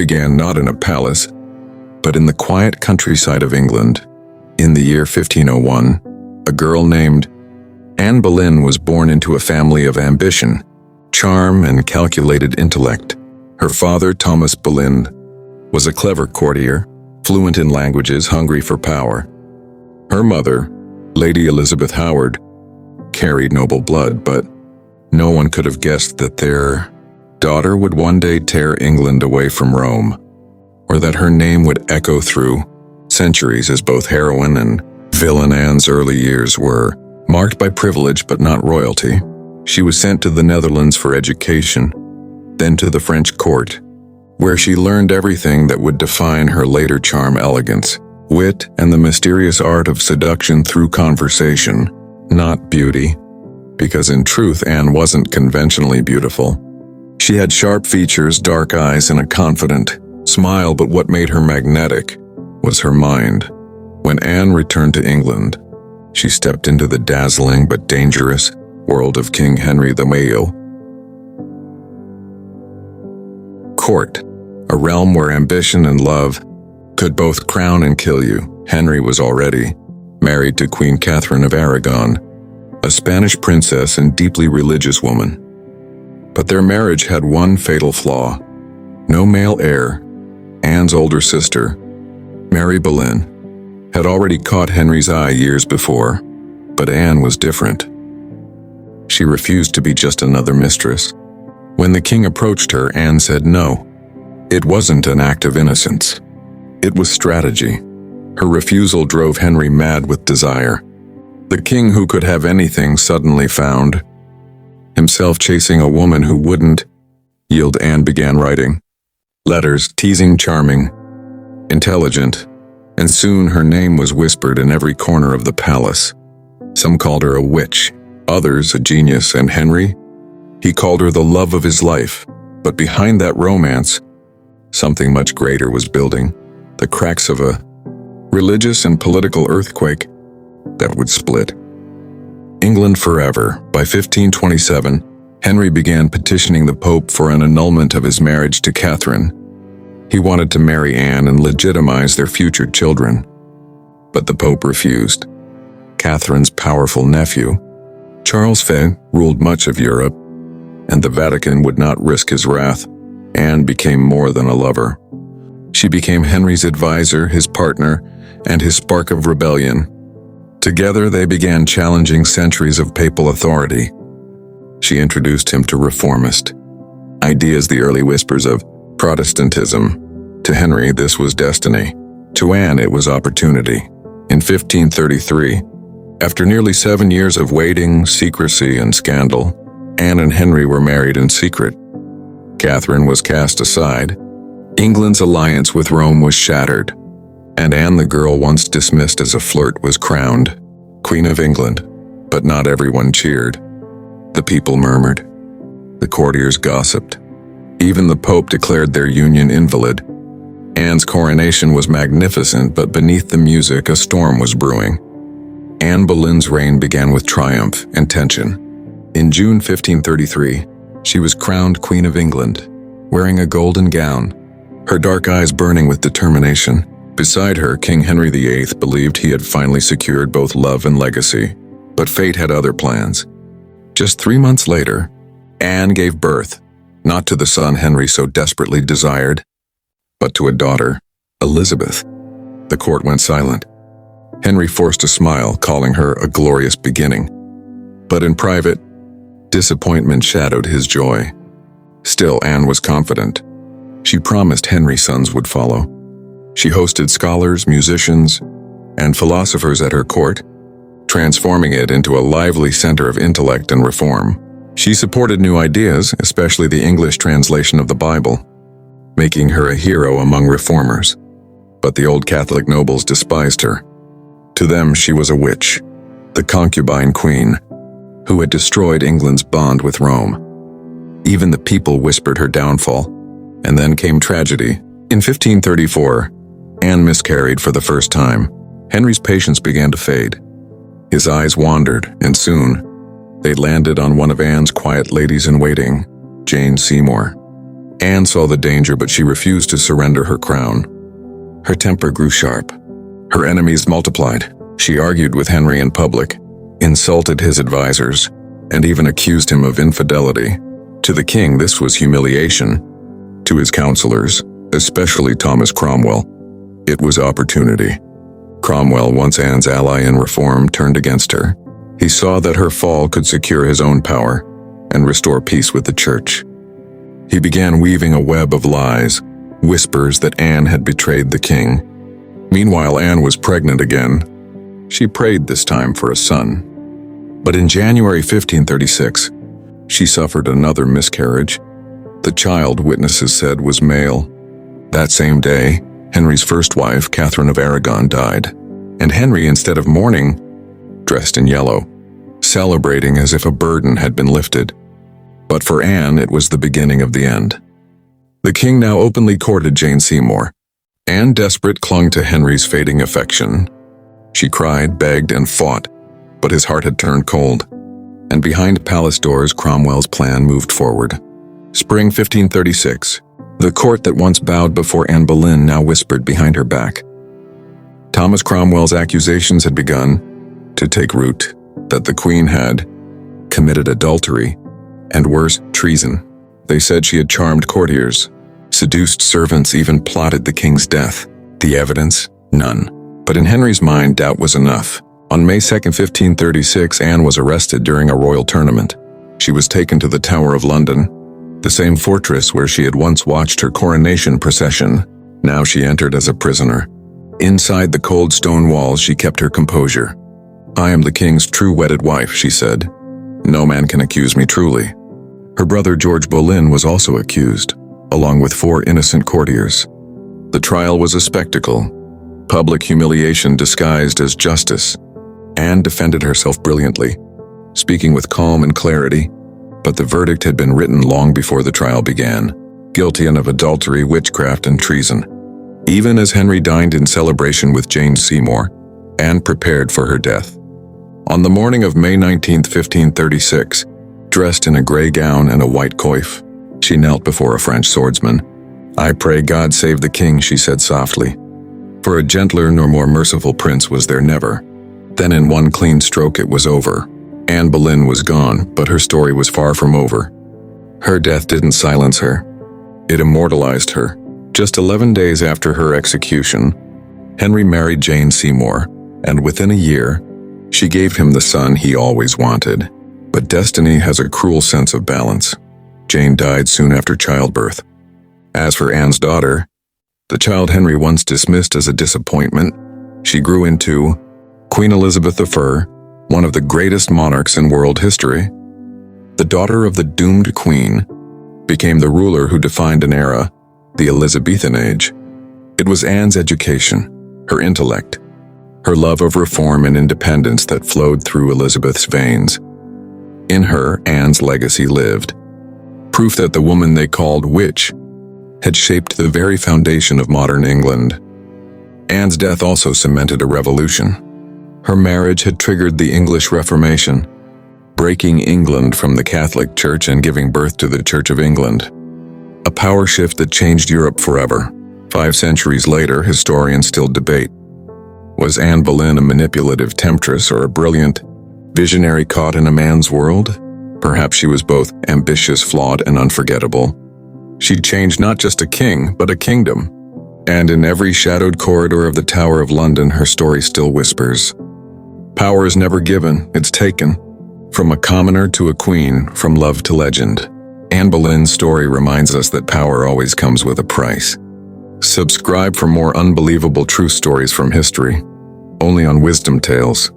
began not in a palace, but in the quiet countryside of England. In the year 1501, a girl named Anne Boleyn was born into a family of ambition, charm, and calculated intellect. Her father, Thomas Boleyn, was a clever courtier, fluent in languages, hungry for power. Her mother, Lady Elizabeth Howard, carried noble blood, but no one could have guessed that their daughter would one day tear England away from Rome, or that her name would echo through centuries as both heroine and villain. Anne's early years were marked by privilege but not royalty. She was sent to the Netherlands for education, then to the French court, where she learned everything that would define her later charm: elegance, wit, and the mysterious art of seduction through conversation, not beauty, because in truth Anne wasn't conventionally beautiful. She had sharp features, dark eyes, and a confident smile, but what made her magnetic was her mind. When Anne returned to England, she stepped into the dazzling but dangerous world of King Henry the Male. Court, a realm where ambition and love could both crown and kill you. Henry was already married to Queen Catherine of Aragon, a Spanish princess and deeply religious woman. But their marriage had one fatal flaw: no male heir. Anne's older sister, Mary Boleyn, had already caught Henry's eye years before, but Anne was different. She refused to be just another mistress. When the king approached her, Anne said no. It wasn't an act of innocence. It was strategy. Her refusal drove Henry mad with desire. The king, who could have anything, suddenly found himself chasing a woman who wouldn't yield. Anne began writing letters, teasing, charming, intelligent, and soon her name was whispered in every corner of the palace. Some called her a witch, others a genius, and Henry, he called her the love of his life. But behind that romance, something much greater was building, the cracks of a religious and political earthquake that would split England forever. By 1527, Henry began petitioning the Pope for an annulment of his marriage to Catherine. He wanted to marry Anne and legitimize their future children. But the Pope refused. Catherine's powerful nephew, Charles V, ruled much of Europe, and the Vatican would not risk his wrath. Anne became more than a lover. She became Henry's advisor, his partner, and his spark of rebellion. Together they began challenging centuries of papal authority. She introduced him to reformist ideas, the early whispers of Protestantism. To Henry, this was destiny. To Anne, it was opportunity. In 1533, after nearly 7 years of waiting, secrecy, and scandal, Anne and Henry were married in secret. Catherine was cast aside. England's alliance with Rome was shattered, and Anne, the girl once dismissed as a flirt, was crowned Queen of England. But not everyone cheered. The people murmured. The courtiers gossiped. Even the Pope declared their union invalid. Anne's coronation was magnificent, but beneath the music, a storm was brewing. Anne Boleyn's reign began with triumph and tension. In June 1533, she was crowned Queen of England, wearing a golden gown, her dark eyes burning with determination. Beside her, King Henry VIII believed he had finally secured both love and legacy, but fate had other plans. Just 3 months later, Anne gave birth, not to the son Henry so desperately desired, but to a daughter, Elizabeth. The court went silent. Henry forced a smile, calling her a glorious beginning. But in private, disappointment shadowed his joy. Still, Anne was confident. She promised Henry sons would follow. She hosted scholars, musicians, and philosophers at her court, transforming it into a lively center of intellect and reform. She supported new ideas, especially the English translation of the Bible, making her a hero among reformers. But the old Catholic nobles despised her. To them, she was a witch, the concubine queen, who had destroyed England's bond with Rome. Even the people whispered her downfall, and then came tragedy. In 1534, Anne miscarried for the first time. Henry's patience began to fade. His eyes wandered, and soon, they landed on one of Anne's quiet ladies-in-waiting, Jane Seymour. Anne saw the danger, but she refused to surrender her crown. Her temper grew sharp. Her enemies multiplied. She argued with Henry in public, insulted his advisors, and even accused him of infidelity. To the king, this was humiliation. To his counselors, especially Thomas Cromwell, it was opportunity. Cromwell, once Anne's ally in reform, turned against her. He saw that her fall could secure his own power and restore peace with the church. He began weaving a web of lies, whispers that Anne had betrayed the king. Meanwhile, Anne was pregnant again. She prayed this time for a son. But in January 1536, she suffered another miscarriage. The child, witnesses said, was male. That same day, Henry's first wife, Catherine of Aragon, died, and Henry, instead of mourning, dressed in yellow, celebrating as if a burden had been lifted. But for Anne, it was the beginning of the end. The king now openly courted Jane Seymour. Anne, desperate, clung to Henry's fading affection. She cried, begged, and fought, but his heart had turned cold. And behind palace doors, Cromwell's plan moved forward. Spring 1536, the court that once bowed before Anne Boleyn now whispered behind her back. Thomas Cromwell's accusations had begun to take root, that the queen had committed adultery, and worse, treason. They said she had charmed courtiers, seduced servants, even plotted the king's death. The evidence? None. But in Henry's mind, doubt was enough. On May 2, 1536, Anne was arrested during a royal tournament. She was taken to the Tower of London, the same fortress where she had once watched her coronation procession. Now she entered as a prisoner. Inside the cold stone walls, she kept her composure. "I am the king's true wedded wife," she said. "No man can accuse me truly." Her brother George Boleyn was also accused, along with 4 innocent courtiers. The trial was a spectacle, public humiliation disguised as justice. Anne defended herself brilliantly, speaking with calm and clarity, but the verdict had been written long before the trial began, guilty of adultery, witchcraft, and treason. Even as Henry dined in celebration with Jane Seymour, Anne prepared for her death. On the morning of May 19, 1536, dressed in a gray gown and a white coif, she knelt before a French swordsman. "I pray God save the king," she said softly. For a gentler nor more merciful prince was there never. Then in one clean stroke it was over. Anne Boleyn was gone, but her story was far from over. Her death didn't silence her. It immortalized her. Just 11 days after her execution, Henry married Jane Seymour, and within a year, she gave him the son he always wanted. But destiny has a cruel sense of balance. Jane died soon after childbirth. As for Anne's daughter, the child Henry once dismissed as a disappointment, she grew into Queen Elizabeth I, one of the greatest monarchs in world history. The daughter of the doomed queen became the ruler who defined an era, the Elizabethan age. It was Anne's education, her intellect, her love of reform and independence that flowed through Elizabeth's veins. In her, Anne's legacy lived, proof that the woman they called witch had shaped the very foundation of modern England. Anne's death also cemented a revolution. Her marriage had triggered the English Reformation, breaking England from the Catholic Church and giving birth to the Church of England. A power shift that changed Europe forever. 5 centuries later, historians still debate. Was Anne Boleyn a manipulative temptress or a brilliant visionary caught in a man's world? Perhaps she was both ambitious, flawed, and unforgettable. She changed not just a king, but a kingdom. And in every shadowed corridor of the Tower of London, her story still whispers. Power is never given, it's taken. From a commoner to a queen, from love to legend. Anne Boleyn's story reminds us that power always comes with a price. Subscribe for more unbelievable true stories from history, only on Wizzdom Tales.